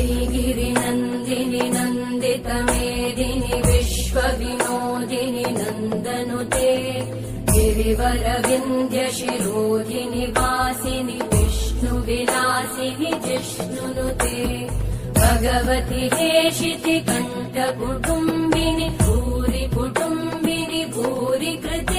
श्रीगिरिनन्दिनि नन्दितमेदिनि विश्वविनोदिनि नन्दनुते गिरिवरविन्ध्यशिरोधिनि वासिनि विष्णुविलासिनि जिष्णुनुते भगवति हेशिति कण्ठकुटुम्बिनि भूरि कुटुम्बिनि भूरि कृते